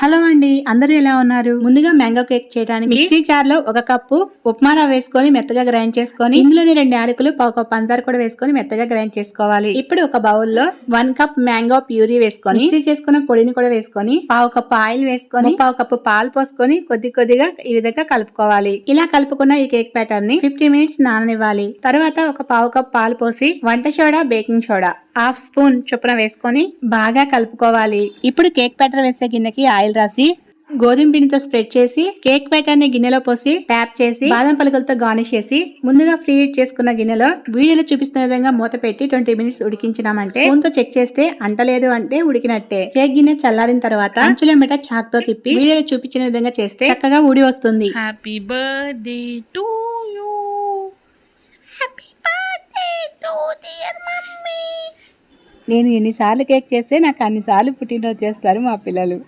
Hello అండి, అందరూ ఎలా ఉన్నారు? ముందుగా మ్యాంగో కేక్ చేయడానికి మిక్సీ జార్ లో 1 కప్పు ఉప్మా రవ్వ వేసుకొని మెత్తగా గ్రైండ్ చేసుకొని ఇందులోని 2 యాలకులు, 1/2 కప్పు పంచదార కూడా వేసుకొని మెత్తగా గ్రైండ్ చేసుకోవాలి. ఇప్పుడు ఒక బౌల్ లో 1 కప్ మ్యాంగో ప్యూరీ వేసుకొని మిక్సీ చేసుకున్న పొడిని కూడా వేసుకొని 1/2 కప్పు ఆయిల్ వేసుకొని 1/2 కప్పు పాలు పోసుకొని కొద్దిగా ఈ విధంగా కలుపుకోవాలి. ఇలా కలుపుకున్న ఈ కేక్ బ్యాటర్ ని 50 మినిట్స్ నాననివ్వాలి. తర్వాత ఒక 1/2 కప్ పాలు పోసి వంట సోడా, బేకింగ్ సోడా 1/2 స్పూన్ చొప్పున వేసుకొని బాగా కలుపుకోవాలి. ఇప్పుడు కేక్ బ్యాటర్ వేసే గిన్నెకి ఆయిల్ రాసి గోధుమ పిండితో స్ప్రెడ్ చేసి కేక్ బ్యాటర్ ని గిన్నెలో పోసి ట్యాప్ చేసి బాదం పలుకులతో గార్నిష్ చేసి ముందుగా ఫ్రీ హీట్ చేసుకున్న గిన్నెలో వీడియోలో చూపిస్తున్న విధంగా మూత పెట్టి 20 మినిట్స్ ఉడికించినామంటే స్పూన్ తో చెక్ చేస్తే అంటలేదు అంటే ఉడికినట్టే. కేక్ గిన్నె చల్లారిన తర్వాత అంచుల మెట చాక్ తో తిప్పి వీడియోలో చూపించిన విధంగా చేస్తే చక్కగా ఊడి వస్తుంది. Happy birthday to you, happy birthday to dear mummy. నేను ఎన్నిసార్లు కేక్ చేస్తే నాకు అన్నిసార్లు పుట్టినరోజు చేస్తారు మా పిల్లలు.